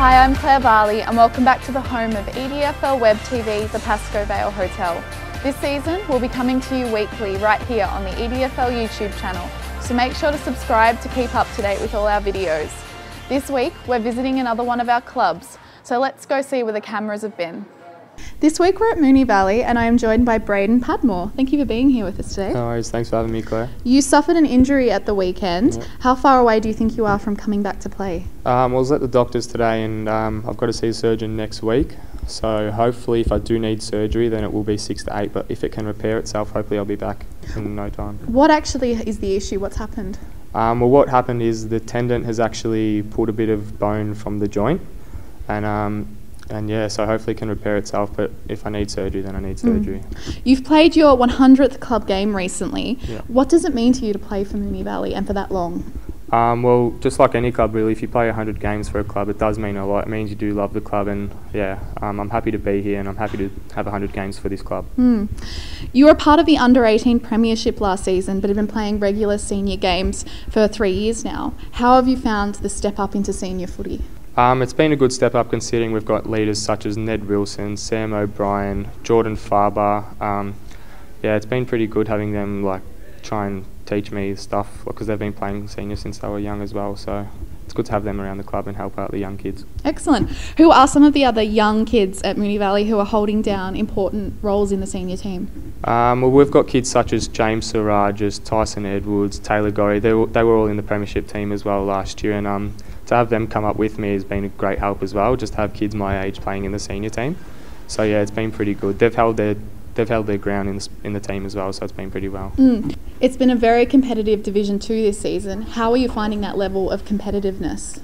Hi, I'm Claire Varley and welcome back to the home of EDFL Web TV, the Pascoe Vale Hotel. This season we'll be coming to you weekly right here on the EDFL YouTube channel, so make sure to subscribe to keep up to date with all our videos. This week we're visiting another one of our clubs, so let's go see where the cameras have been. This week we're at Moonee Valley and I am joined by Braden Padmore. Thank you for being here with us today. No worries, thanks for having me, Claire. You suffered an injury at the weekend. Yep. How far away do you think you are from coming back to play? I was at the doctor's today and I've got to see a surgeon next week. So hopefully if I do need surgery then it will be 6 to 8, but if it can repair itself, hopefully I'll be back in no time. What actually is the issue? What's happened? Well, what happened is the tendon has actually pulled a bit of bone from the joint and yeah, so hopefully it can repair itself, but if I need surgery, then I need surgery. You've played your 100th club game recently. Yeah. What does it mean to you to play for Moonee Valley and for that long? Well, just like any club really, if you play 100 games for a club, it does mean a lot. It means you do love the club and yeah, I'm happy to be here and I'm happy to have 100 games for this club. You were part of the Under-18 Premiership last season, but have been playing regular senior games for 3 years now. How have you found the step up into senior footy? It's been a good step up considering we've got leaders such as Ned Wilson, Sam O'Brien, Jordan Farber. Yeah, it's been pretty good having them like try and teach me stuff because they've been playing senior since they were young as well. So it's good to have them around the club and help out the young kids. Excellent. Who are some of the other young kids at Moonee Valley who are holding down important roles in the senior team? Well, we've got kids such as James Sarages, Tyson Edwards, Taylor Gorry. They were all in the premiership team as well last year, and to have them come up with me has been a great help as well, just to have kids my age playing in the senior team. So yeah, it's been pretty good. They've held their ground in the team as well, so it's been pretty well. It's been a very competitive Division 2 this season. How are you finding that level of competitiveness?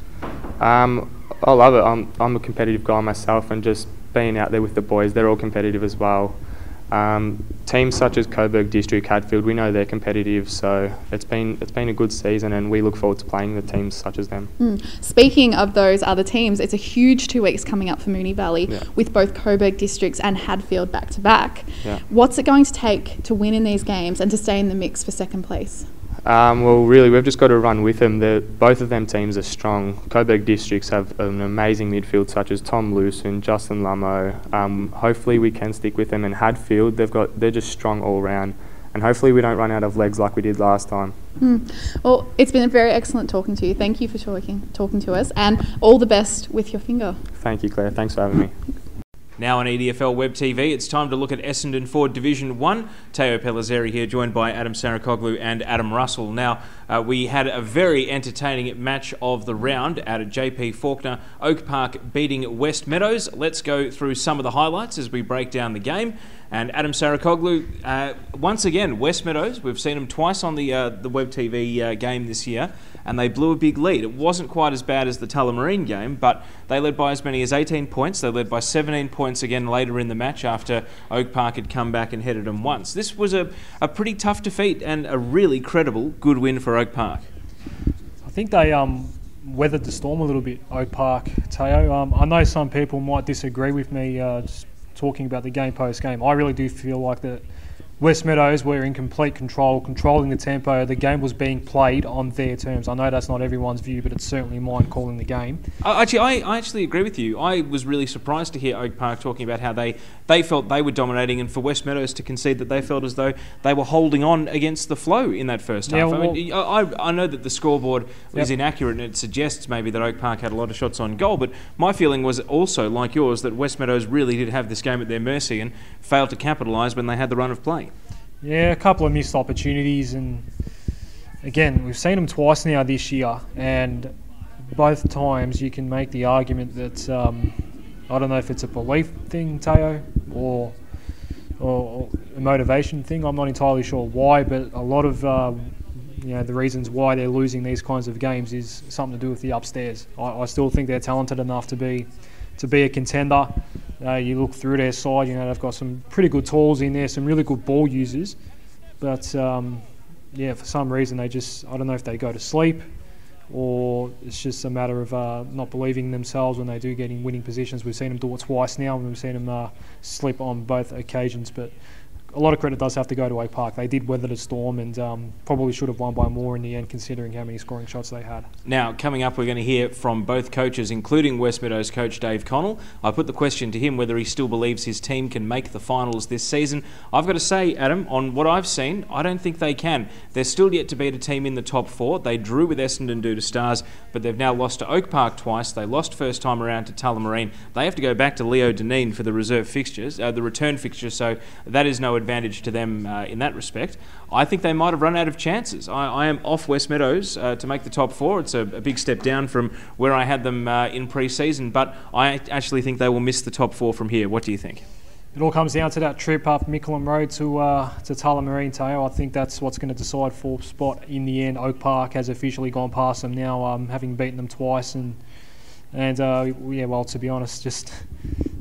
I love it. I'm a competitive guy myself, and just being out there with the boys, they're all competitive as well. Teams such as Coburg District, Hadfield, we know they're competitive, so it's been a good season and we look forward to playing the teams such as them. Speaking of those other teams, it's a huge 2 weeks coming up for Moonee Valley, yeah, with both Coburg Districts and Hadfield back to back. Yeah. What's it going to take to win in these games and to stay in the mix for second place? Well, really, we've just got to run with them. Both of them teams are strong. Coburg Districts have an amazing midfield such as Tom Lewson, Justin Lummo. Hopefully we can stick with them. And Hadfield, they're just strong all round. And hopefully we don't run out of legs like we did last time. Well, it's been very excellent talking to you. Thank you for talking to us, and all the best with your finger. Thank you, Claire. Thanks for having me. Now on EDFL Web TV, it's time to look at Essendon Ford Division 1. Teo Pellizzeri here, joined by Adem Saricaoglu and Adam Russell. Now, we had a very entertaining match of the round out at JP Faulkner, Oak Park beating Westmeadows. Let's go through some of the highlights as we break down the game. And Adem Saricaoglu, once again, Westmeadows, we've seen them twice on the Web TV game this year, and they blew a big lead. It wasn't quite as bad as the Tullamarine game, but they led by as many as 18 points. They led by 17 points again later in the match after Oak Park had come back and headed them once. This was a pretty tough defeat and a really credible good win for Oak Park. I think they weathered the storm a little bit, Oak Park, Teo. I know some people might disagree with me just talking about the game post-game. I really do feel like that Westmeadows were in complete control, controlling the tempo. The game was being played on their terms. I know that's not everyone's view, but it's certainly mine calling the game. I actually agree with you. I was really surprised to hear Oak Park talking about how they felt they were dominating, and for Westmeadows to concede that they felt as though they were holding on against the flow in that first half. Well, I know that the scoreboard is inaccurate and it suggests maybe that Oak Park had a lot of shots on goal, but my feeling was also, like yours, that Westmeadows really did have this game at their mercy and failed to capitalise when they had the run of play. Yeah, a couple of missed opportunities, and again, we've seen them twice now this year, and both times you can make the argument that I don't know if it's a belief thing, Teo, or a motivation thing. I'm not entirely sure why, but a lot of the reasons why they're losing these kinds of games is something to do with the upstairs. I still think they're talented enough to be a contender. You look through their side, they've got some pretty good tools in there, some really good ball users. But, for some reason I don't know if they go to sleep or it's just a matter of not believing in themselves when they do get in winning positions. We've seen them do it twice now, and we've seen them slip on both occasions. But a lot of credit does have to go to Oak Park. They did weather the storm and probably should have won by more in the end, considering how many scoring shots they had. Now, coming up, we're going to hear from both coaches, including Westmeadows coach Dave Connell. I put the question to him whether he still believes his team can make the finals this season. I've got to say, Adem, on what I've seen, I don't think they can. They're still yet to beat a team in the top 4. They drew with Essendon due to Stars, but they've now lost to Oak Park twice. They lost first time around to Tullamarine. They have to go back to Leo Deneen for the reserve fixtures, the return fixtures, so that is no advantage to them in that respect. I think they might have run out of chances. I am off Westmeadows to make the top 4. It's a big step down from where I had them in pre-season, but I actually think they will miss the top 4 from here. What do you think? It all comes down to that trip up Mickleham Road to Tullamarine, Teo. I think that's what's going to decide fourth spot in the end. Oak Park has officially gone past them now, having beaten them twice, and well, to be honest, just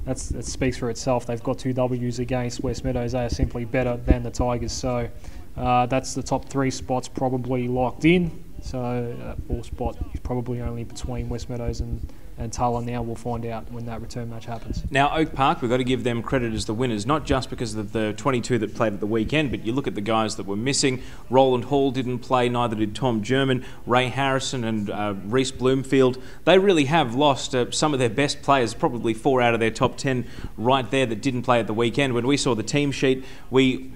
that speaks for itself. They've got 2 W's against Westmeadows. They are simply better than the Tigers, so that's the top 3 spots probably locked in. So that 4th spot is probably only between Westmeadows and Tulla. Now we'll find out when that return match happens. Now, Oak Park, we've got to give them credit as the winners, not just because of the 22 that played at the weekend, but you look at the guys that were missing. Roland Hall didn't play, neither did Tom German, Ray Harrison and Reece Bloomfield. They really have lost some of their best players, probably 4 out of their top 10 right there that didn't play at the weekend. When we saw the team sheet, we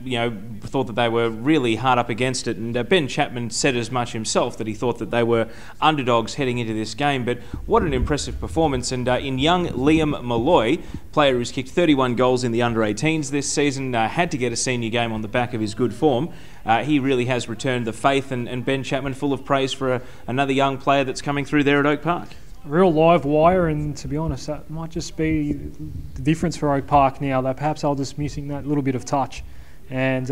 thought that they were really hard up against it, and Ben Chapman said as much himself that he thought that they were underdogs heading into this game, but what an impressive performance. And in young Liam Malloy, player who's kicked 31 goals in the under-18s this season, had to get a senior game on the back of his good form. He really has returned the faith, and Ben Chapman full of praise for another young player that's coming through there at Oak Park. Real live wire, and to be honest, that might just be the difference for Oak Park now. That perhaps they're just missing that little bit of touch. And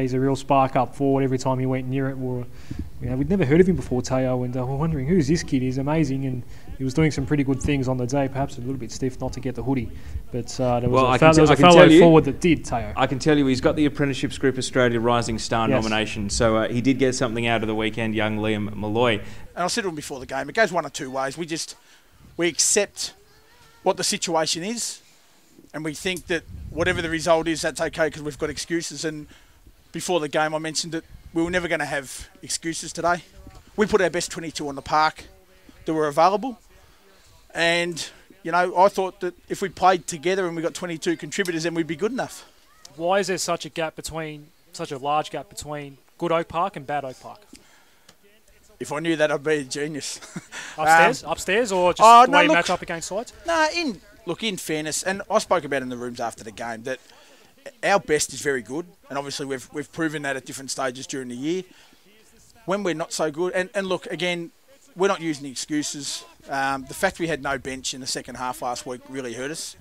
he's a real spark up forward every time he went near it. We'd never heard of him before, Teo, and we're wondering who's this kid. He's amazing, and he was doing some pretty good things on the day. Perhaps a little bit stiff not to get the hoodie, but there was a fellow forward that did, Teo. I can tell you he's got the Apprenticeships Group Australia Rising Star nomination, so he did get something out of the weekend, young Liam Malloy. And I said to him before the game, it goes one of 2 ways. We accept what the situation is, and we think that whatever the result is, that's okay because we've got excuses. And before the game, I mentioned that we were never going to have excuses today. We put our best 22 on the park that were available. And, I thought that if we played together and we got 22 contributors, then we'd be good enough. Why is there such a large gap between good Oak Park and bad Oak Park? If I knew that, I'd be a genius. Upstairs, or just the way you match up against sides? No, in fairness, and I spoke about in the rooms after the game, that our best is very good, and obviously we've proven that at different stages during the year. When we're not so good, and look, again, we're not using excuses. The fact we had no bench in the second half last week really hurt us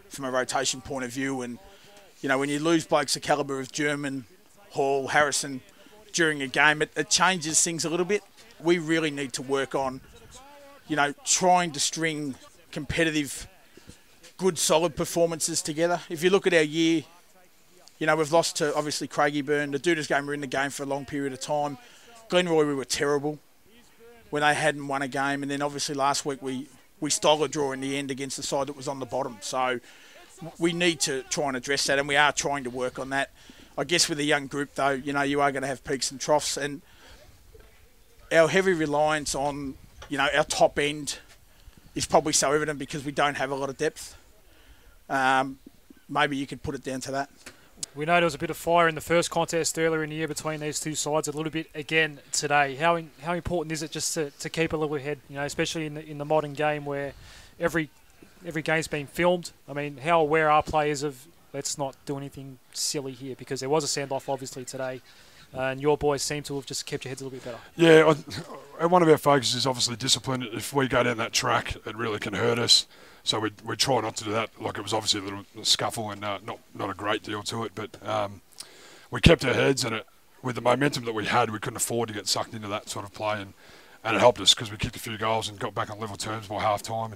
from a rotation point of view, and when you lose blokes the calibre of German, Hall, Harrison during a game, it changes things a little bit. We really need to work on, trying to string competitive, good, solid performances together. If you look at our year, we've lost to, obviously, Craigieburn. The Dooders game, we were in the game for a long period of time. Glenroy, we were terrible when they hadn't won a game. And then, obviously, last week we stole a draw in the end against the side that was on the bottom. So we need to try and address that, and we are trying to work on that. I guess with a young group, though, you are going to have peaks and troughs. And our heavy reliance on, our top end is probably so evident because we don't have a lot of depth. Maybe you could put it down to that. We know there was a bit of fire in the first contest earlier in the year between these two sides, a little bit again today. How important is it just to keep a level head, especially in the modern game where every game's been filmed? I mean, how aware are players of let's not do anything silly here, because there was a send-off obviously today, and your boys seem to have just kept your heads a little bit better. Yeah, one of our focuses is obviously discipline. If we go down that track, it really can hurt us. So we try not to do that. Like, it was obviously a little scuffle and not a great deal to it, but we kept our heads, and with the momentum that we had, we couldn't afford to get sucked into that sort of play, and it helped us because we kicked a few goals and got back on level terms by half-time,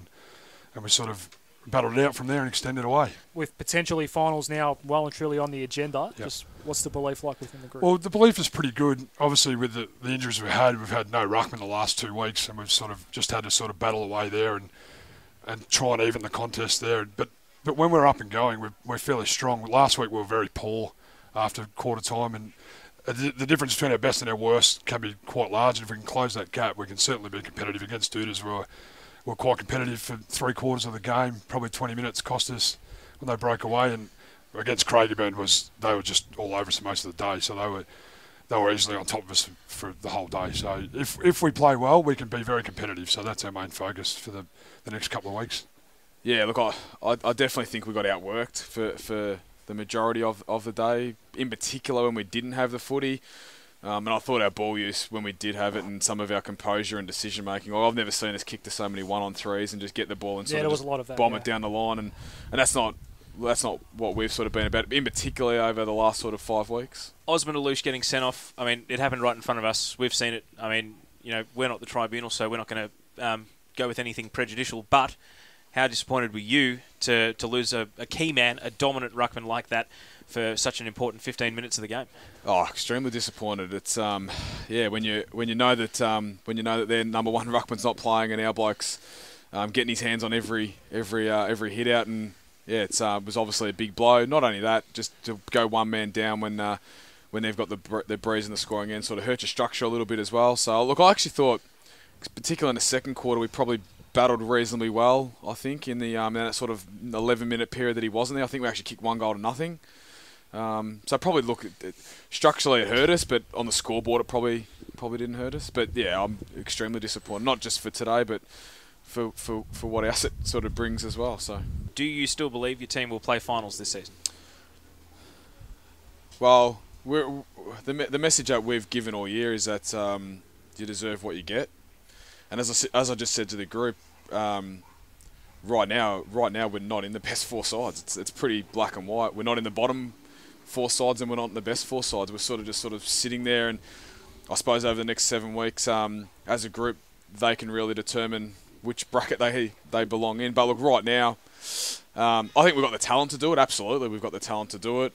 and we sort of battled it out from there and extended away. With potentially finals now well and truly on the agenda, just what's the belief like within the group? Well, the belief is pretty good. Obviously, with the injuries we've had no ruckman the last 2 weeks, and we've sort of just had to sort of battle away there and try and even the contest there. But when we're up and going, we're fairly strong. Last week we were very poor. after quarter time, and the difference between our best and our worst can be quite large. And if we can close that gap, we can certainly be competitive against Dooders. We're quite competitive for 3/4 of the game. Probably 20 minutes cost us when they broke away. And against Craigieburn, they were just all over us most of the day. So they were easily on top of us for the whole day. So if we play well, we can be very competitive. So that's our main focus for the next couple of weeks. Yeah, look, I definitely think we got outworked for the majority of the day, in particular when we didn't have the footy. And I thought our ball use, when we did have it, and some of our composure and decision making, I've never seen us kick to so many 1-on-3s and just get the ball and sort of just bomb it down the line. And that's not what we've sort of been about, in particular over the last sort of 5 weeks. Osmond Alouche getting sent off, I mean, it happened right in front of us. We've seen it. I mean, we're not the tribunal, so we're not going to go with anything prejudicial. But how disappointed were you to lose a key man, a dominant ruckman like that, for such an important 15 minutes of the game? Oh, extremely disappointed. It's when you know that their number one ruckman's not playing and our bloke's getting his hands on every hit out, and it was obviously a big blow. Not only that, just to go one man down when they've got the breeze in the scoring end sort of hurt your structure a little bit as well. So look, I actually thought, particularly in the second quarter, we probably battled reasonably well. I think in that sort of 11-minute period that he wasn't there, I think we actually kicked 1-0-0. So probably look, structurally it hurt us, but on the scoreboard it probably didn't hurt us. But yeah, I'm extremely disappointed, not just for today, but for what else it sort of brings as well. So, do you still believe your team will play finals this season? Well, the message that we've given all year is that you deserve what you get, and as I just said to the group, right now we're not in the best 4 sides. It's pretty black and white. We're not in the bottom 4 sides, and we're not in the best 4 sides. We're sort of sitting there, and I suppose over the next 7 weeks, as a group, they can really determine which bracket they belong in. But look, right now, I think we've got the talent to do it. Absolutely, we've got the talent to do it.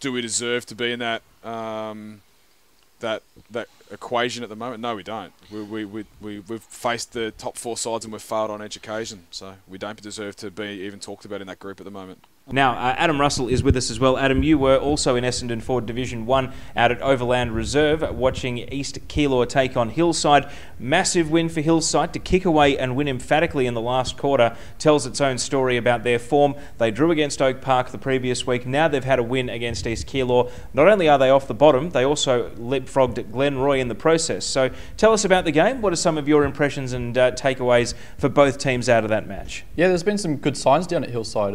Do we deserve to be in that equation at the moment? No, we don't. We've faced the top 4 sides and we've failed on each occasion. So we don't deserve to be even talked about in that group at the moment. Now, Adem Russell is with us as well. Adem, you were also in Essendon Ford Division 1 out at Overland Reserve watching East Keilor take on Hillside. Massive win for Hillside to kick away and win emphatically in the last quarter. Tells its own story about their form. They drew against Oak Park the previous week. Now they've had a win against East Keilor. Not only are they off the bottom, they also leapfrogged Glenroy in the process. So tell us about the game. What are some of your impressions and takeaways for both teams out of that match? Yeah, there's been some good signs down at Hillside.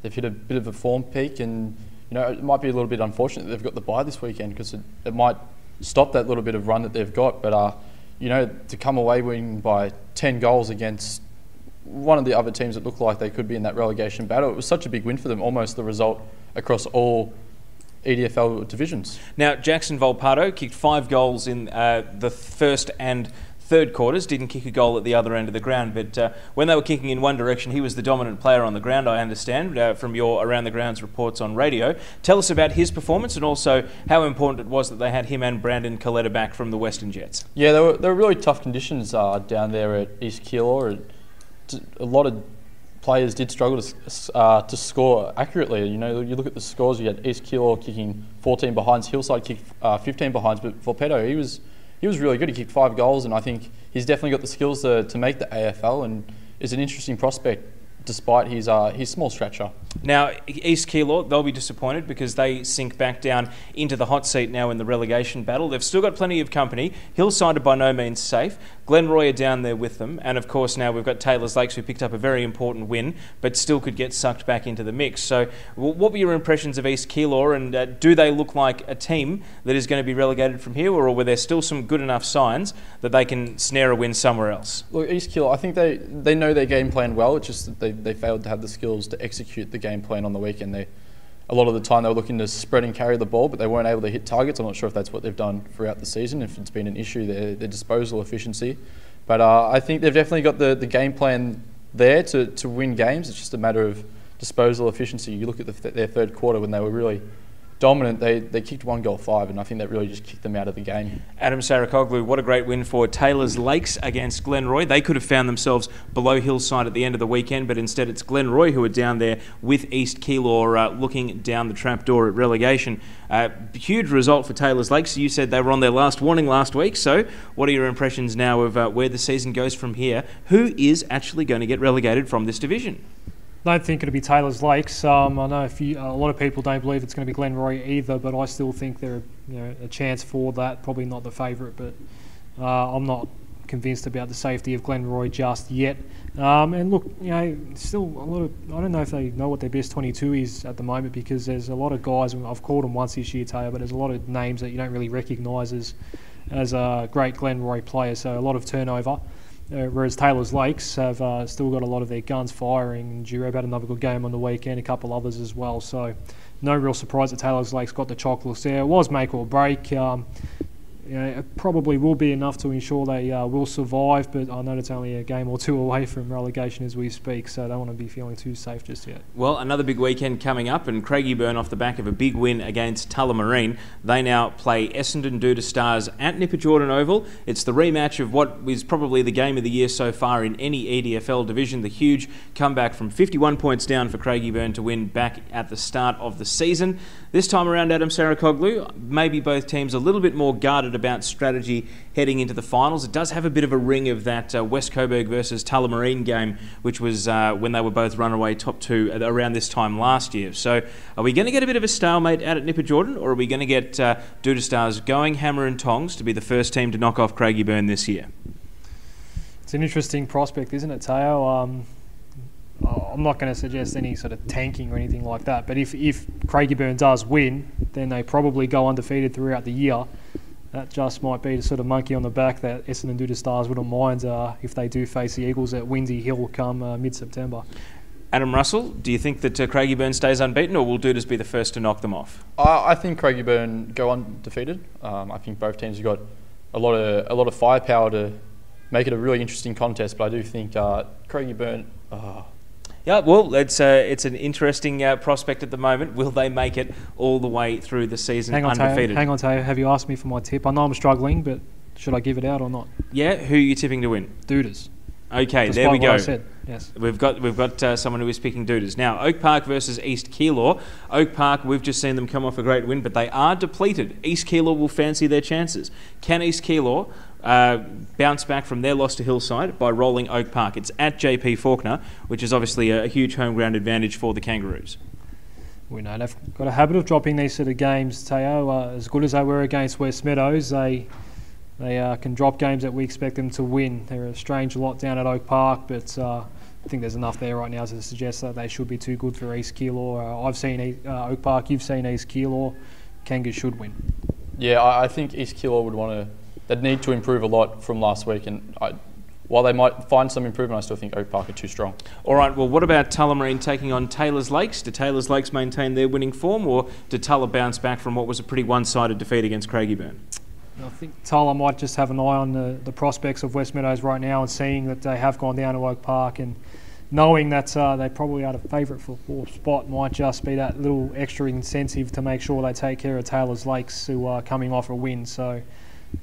They've hit a bit of a form peak, and it might be a little bit unfortunate that they've got the bye this weekend, because it might stop that little bit of run that they've got. But to come away winning by 10 goals against one of the other teams that looked like they could be in that relegation battle, it was such a big win for them. Almost the result across all EDFL divisions. Now, Jackson Volpato kicked 5 goals in the first and third quarters, didn't kick a goal at the other end of the ground, but when they were kicking in one direction, he was the dominant player on the ground, I understand, from your Around the Grounds reports on radio. Tell us about his performance and also how important it was that they had him and Brandon Coletta back from the Western Jets. Yeah, there were really tough conditions down there at East Keilor. A lot of players did struggle to score accurately. You look at the scores, you had East Keilor kicking 14 behinds, Hillside kicked 15 behinds, but Volpato, he was really good. He kicked 5 goals, and I think he's definitely got the skills to make the AFL, and is an interesting prospect despite his small stature. Now, East Keilor, they'll be disappointed because they sink back down into the hot seat now in the relegation battle. They've still got plenty of company. Hillside are by no means safe. Glenroy are down there with them. And, of course, now we've got Taylor's Lakes, who picked up a very important win, but still could get sucked back into the mix. So what were your impressions of East Keilor, and do they look like a team that is going to be relegated from here, or were there still some good enough signs that they can snare a win somewhere else? Look, East Keilor, I think they know their game plan well. It's just that they failed to have the skills to execute the game plan on the weekend. A lot of the time they were looking to spread and carry the ball, but they weren't able to hit targets. I'm not sure if that's what they've done throughout the season, if it's been an issue, their disposal efficiency. But I think they've definitely got the game plan there to win games. It's just a matter of disposal efficiency. You look at their third quarter when they were really dominant. They kicked 1-5, and I think that really just kicked them out of the game. Adem Saricaoglu, what a great win for Taylors Lakes against Glenroy. They could have found themselves below Hillside at the end of the weekend, but instead it's Glenroy who are down there with East Keilor looking down the trapdoor at relegation. Huge result for Taylors Lakes. You said they were on their last warning last week, so what are your impressions now of where the season goes from here? Who is actually going to get relegated from this division? I don't think it'll be Taylors Lakes. I know a lot of people don't believe it's going to be Glenroy either, but I still think they're a chance for that. Probably not the favourite, but I'm not convinced about the safety of Glenroy just yet. And look, still a lot of, I don't know if they know what their best 22 is at the moment, because there's a lot of guys, I've called them once this year, Tayo, but there's a lot of names that you don't really recognise as great Glenroy players, so a lot of turnover. Whereas Taylors Lakes have still got a lot of their guns firing. Giroud had another good game on the weekend, a couple others as well. So no real surprise that Taylors Lakes got the chocolates there. It was make or break. It probably will be enough to ensure they will survive, but I know it's only a game or two away from relegation as we speak, so I don't want to be feeling too safe just yet. Well, another big weekend coming up, and Craigieburn off the back of a big win against Tullamarine. They now play Essendon Duda Stars at Nipper Jordan Oval. It's the rematch of what is probably the game of the year so far in any EDFL division. The huge comeback from 51 points down for Craigieburn to win back at the start of the season. This time around, Adem Saricaoglu, maybe both teams a little bit more guarded about strategy heading into the finals. It does have a bit of a ring of that West Coburg versus Tullamarine game, which was when they were both runaway top two around this time last year. So are we going to get a bit of a stalemate out at Nipper Jordan, or are we going to get Duda Stars going hammer and tongs to be the first team to knock off Craigieburn this year? It's an interesting prospect, isn't it, Tao? I'm not going to suggest any sort of tanking or anything like that, but if Craigieburn does win, then they probably go undefeated throughout the year. That just might be the sort of monkey on the back that Essendon Duda Stars wouldn't mind if they do face the Eagles at Windy Hill come mid-September. Adam Russell, do you think that Craigieburn stays unbeaten, or will Dudas be the first to knock them off? I think Craigieburn go undefeated. I think both teams have got a lot of firepower to make it a really interesting contest, but I do think Craigieburn... Yeah, well, it's an interesting prospect at the moment. Will they make it all the way through the season undefeated? Hang on, Tayo. Have you asked me for my tip? I know I'm struggling, but should I give it out or not? Yeah, who are you tipping to win? Dudas. Okay, Despite there we go. What I said. Yes. We've got someone who is picking Dudas. Now, Oak Park versus East Keilor. Oak Park, we've just seen them come off a great win, but they are depleted. East Keilor will fancy their chances. Can East Keilor bounce back from their loss to Hillside by rolling Oak Park? It's at JP Faulkner, which is obviously a huge home ground advantage for the Kangaroos. We know they've got a habit of dropping these sort of games, Teo. As good as they were against Westmeadows, they can drop games that we expect them to win. They're a strange lot down at Oak Park, but I think there's enough there right now to suggest that they should be too good for East Keilor. I've seen Oak Park, you've seen East Keilor. Kangas should win. Yeah, I think East Keilor would want to... They'd need to improve a lot from last week, and while they might find some improvement, I still think Oak Park are too strong. All right, well, what about Tullamarine taking on Taylors Lakes? Do Taylors Lakes maintain their winning form, or did Tulla bounce back from what was a pretty one-sided defeat against Craigieburn? I think Tulla might just have an eye on the prospects of Westmeadows right now, and seeing that they have gone down to Oak Park, and knowing that they probably are the favourite for fourth spot might just be that little extra incentive to make sure they take care of Taylors Lakes, who are coming off a win. So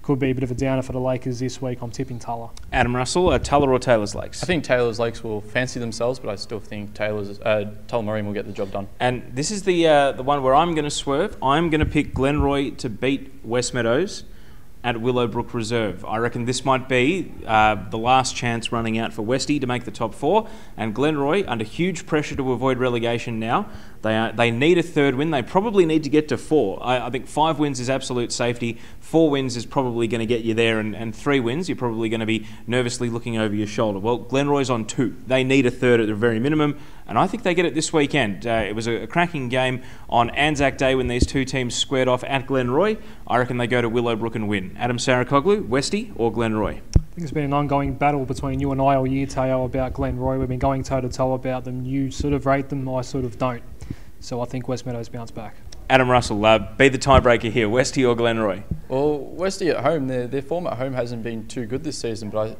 could be a bit of a downer for the Lakers this week. I'm tipping Tulla. Adam Russell, Tulla or Taylors Lakes? I think Taylors Lakes will fancy themselves, but I still think Tullamarine will get the job done. And this is the one where I'm going to swerve. I'm going to pick Glenroy to beat Westmeadows at Willowbrook Reserve. I reckon this might be the last chance running out for Westy to make the top four, and Glenroy, under huge pressure to avoid relegation now, they need a third win. They probably need to get to 4. I think 5 wins is absolute safety. 4 wins is probably going to get you there, and 3 wins, you're probably going to be nervously looking over your shoulder. Well, Glenroy's on 2. They need a third at the very minimum, and I think they get it this weekend. It was a cracking game on Anzac Day when these two teams squared off at Glenroy. I reckon they go to Willowbrook and win. Adem Saricaoglu, Westy or Glenroy? I think it's been an ongoing battle between you and I all year, Teo, about Glenroy. We've been going toe-to-toe about them. You sort of rate them, I sort of don't. So I think Westmeadows bounce back. Adam Russell, be the tiebreaker here, Westy or Glenroy? Well, Westy at home, their form at home hasn't been too good this season, but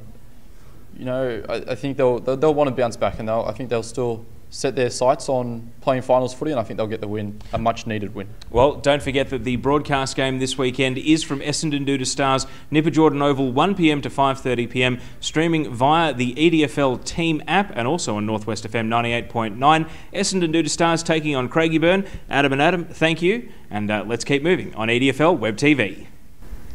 I think they'll want to bounce back, and I think they'll still set their sights on playing finals footy, and I think they'll get the win, a much-needed win. Well, don't forget that the broadcast game this weekend is from Essendon Doodle Stars, Nipper Jordan Oval, 1 p.m. to 5:30 p.m, streaming via the EDFL Team app and also on Northwest FM 98.9. Essendon Doodle Stars taking on Craigieburn. Adem and Adem, thank you, and let's keep moving on EDFL Web TV.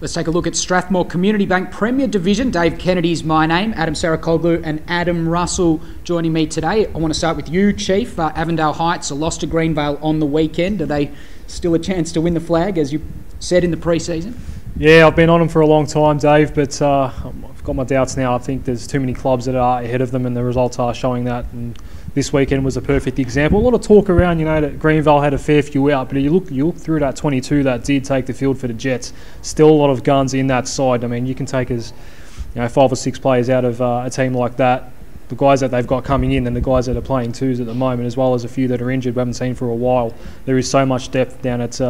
Let's take a look at Strathmore Community Bank Premier Division. Dave Kennedy's my name, Adem Saricaoglu and Adem Russell joining me today. I want to start with you, Chief. Avondale Heights, a loss to Greenvale on the weekend. Are they still a chance to win the flag, as you said in the pre-season? Yeah, I've been on them for a long time, Dave, but I've got my doubts now. I think there's too many clubs that are ahead of them, and the results are showing that. And this weekend was a perfect example. A lot of talk around, that Greenvale had a fair few out, but you look through that 22 that did take the field for the Jets. Still a lot of guns in that side. I mean, you can take 5 or 6 players out of a team like that. The guys that they've got coming in and the guys that are playing twos at the moment, as well as a few that are injured we haven't seen for a while. There is so much depth down at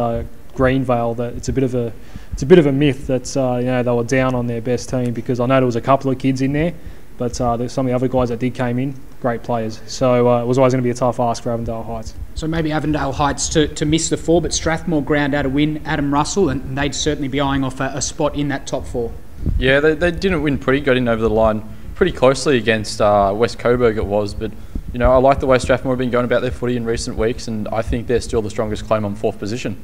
Greenvale that it's a bit of a myth that they were down on their best team, because I know there was a couple of kids in there, but there's some of the other guys that did came in, great players. So it was always going to be a tough ask for Avondale Heights. So maybe Avondale Heights to miss the 4, but Strathmore ground out a win, Adem Russell, and they'd certainly be eyeing off a spot in that top 4. Yeah, they didn't win pretty, got in over the line pretty closely against West Coburg it was, but I like the way Strathmore have been going about their footy in recent weeks, and I think they're still the strongest claim on 4th position.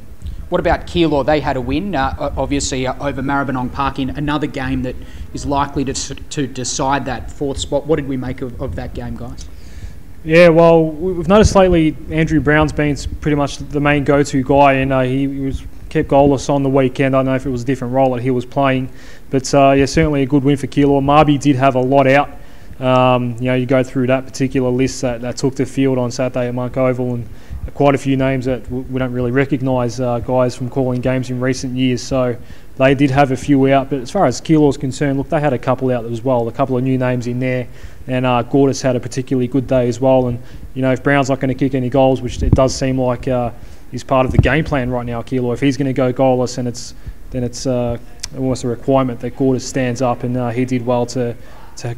What about Keilor? They had a win, obviously over Maribyrnong Park in another game that is likely to decide that 4th spot. What did we make of that game, guys? Yeah, well, we've noticed lately Andrew Brown's been pretty much the main go-to guy, and he was kept goalless on the weekend. I don't know if it was a different role that he was playing, but certainly a good win for Keilor. Marby did have a lot out. You go through that particular list that took the field on Saturday at Monk Oval, and quite a few names that we don't really recognise, guys from calling games in recent years. So they did have a few out, but as far as Keilor's concerned, look, they had a couple out as well, a couple of new names in there, and Gordis had a particularly good day as well. And if Brown's not going to kick any goals, which it does seem like is part of the game plan right now, Keilor, if he's going to go goalless, then it's almost a requirement that Gordis stands up, and he did well to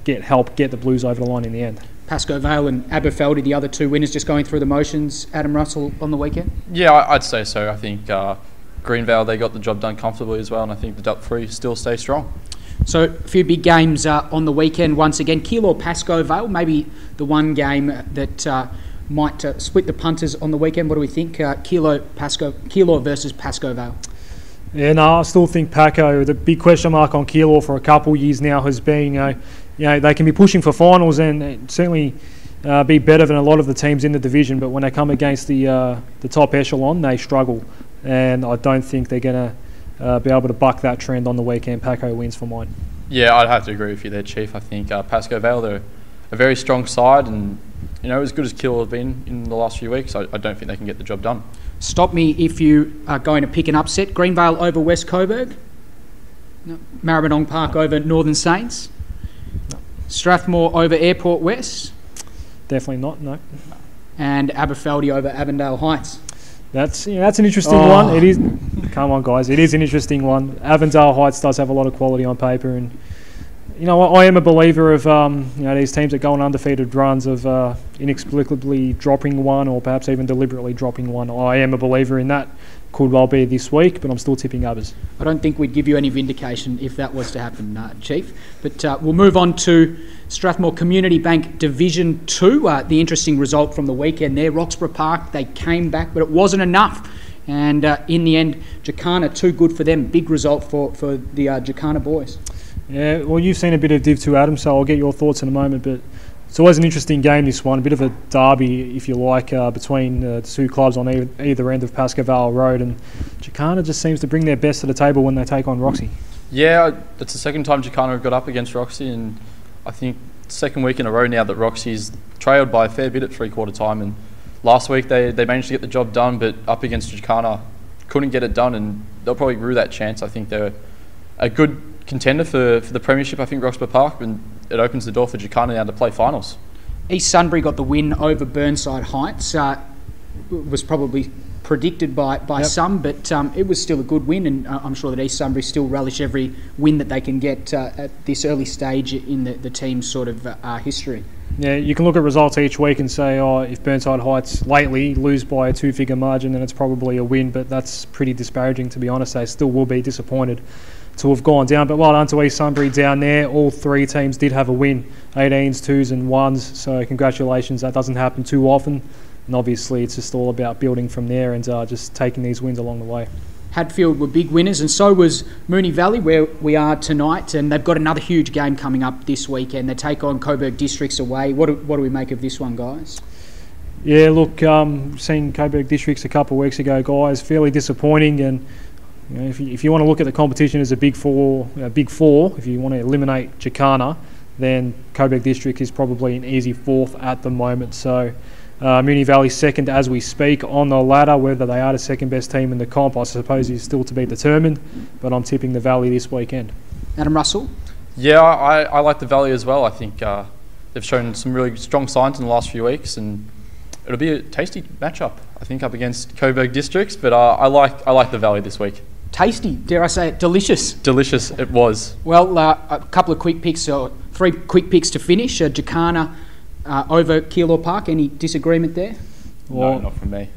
get the Blues over the line in the end. Pascoe, Vale and Aberfeldy, the other 2 winners, just going through the motions. Adem Russell on the weekend? Yeah, I'd say so. I think Greenvale, they got the job done comfortably as well, and I think the top 3 still stay strong. So a few big games on the weekend once again. Keilor, Pascoe, Vale, maybe the one game that might split the punters on the weekend. What do we think? Keilor versus Pascoe, Vale. Yeah, no, I still think Paco, the big question mark on Keilor for a couple of years now has been, they can be pushing for finals and certainly be better than a lot of the teams in the division, but when they come against the top echelon, they struggle. And I don't think they're going to be able to buck that trend on the weekend. Paco wins for mine. Yeah, I'd have to agree with you there, Chief. I think Pascoe Vale, they're a very strong side, and as good as Keilor have been in the last few weeks, I don't think they can get the job done. Stop me if you are going to pick an upset. Greenvale over West Coburg. No. Maribyrnong Park over Northern Saints. No. Strathmore over Airport West. Definitely not, no. And Aberfeldy over Avondale Heights. That's an interesting one. It is. Come on, guys. It is an interesting one. Avondale Heights does have a lot of quality on paper, and I am a believer of these teams that go on undefeated runs of inexplicably dropping one, or perhaps even deliberately dropping one. I am a believer in that. Could well be this week, but I'm still tipping others. I don't think we'd give you any vindication if that was to happen, Chief. But we'll move on to Strathmore Community Bank Division 2. The interesting result from the weekend there. Roxburgh Park, they came back, but it wasn't enough. And in the end, Jacana, too good for them. Big result for the Jacana boys. Yeah, well, you've seen a bit of Div 2, Adam, so I'll get your thoughts in a moment, but it's always an interesting game, this one, a bit of a derby, if you like, between the 2 clubs on either end of Pascoe Vale Road, and Jacana just seems to bring their best to the table when they take on Roxy. Yeah, it's the second time Jacana have got up against Roxy, and I think second week in a row now that Roxy's trailed by a fair bit at 3/4 time, and last week they managed to get the job done, but up against Jacana couldn't get it done, and they'll probably rue that chance. I think they're a good contender for the premiership, I think, Roxburgh Park, and it opens the door for Jacana now to play finals. East Sunbury got the win over Burnside Heights. Was probably predicted by some, but it was still a good win, and I'm sure that East Sunbury still relish every win that they can get at this early stage in the team's sort of history. Yeah, you can look at results each week and say, oh, if Burnside Heights lately lose by a 2-figure margin, then it's probably a win, but that's pretty disparaging, to be honest. They still will be disappointed to have gone down. But well done to East Sunbury down there. All three teams did have a win, 18s, 2s and 1s, so congratulations. That doesn't happen too often, and obviously it's just all about building from there and just taking these wins along the way. Hadfield were big winners, and so was Moonee Valley, where we are tonight, and they've got another huge game coming up this weekend. They take on Coburg Districts away. What do we make of this one, guys? Yeah, look, seeing Coburg Districts a couple of weeks ago, guys, fairly disappointing. And you know, if you want to look at the competition as a big four, if you want to eliminate Jacana, then Coburg District is probably an easy fourth at the moment. So Moonee Valley second as we speak on the ladder. Whether they are the second best team in the comp, I suppose, is still to be determined, but I'm tipping the Valley this weekend. Adam Russell? Yeah, I like the Valley as well. I think they've shown some really strong signs in the last few weeks, and it'll be a tasty matchup, I think, up against Coburg Districts, but I like the Valley this week. Tasty, dare I say it, delicious. Delicious, it was. Well, a couple of quick picks, or 3 quick picks to finish. Jacana over Keilor Park, any disagreement there? Well, no, not from me.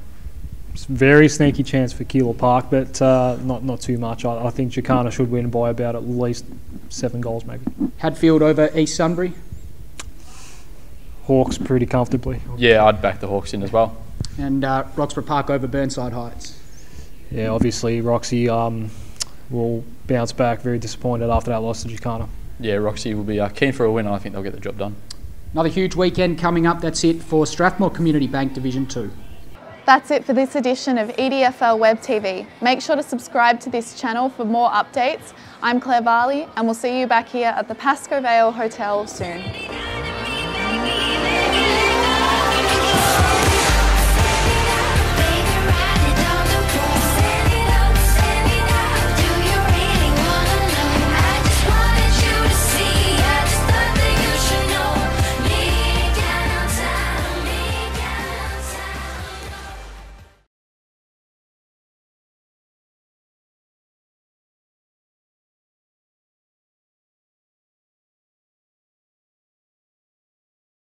It's a very sneaky chance for Keilor Park, but not too much. I think Jacana should win by about at least 7 goals maybe. Hadfield over East Sunbury? Hawks pretty comfortably. Yeah, I'd back the Hawks in as well. And Roxburgh Park over Burnside Heights? Yeah, obviously Roxy will bounce back, very disappointed after that loss to Jacana. Yeah, Roxy will be keen for a win, and I think they'll get the job done. Another huge weekend coming up. That's it for Strathmore Community Bank Division 2. That's it for this edition of EDFL Web TV. Make sure to subscribe to this channel for more updates. I'm Claire Varley, and we'll see you back here at the Pascoe Vale Hotel soon.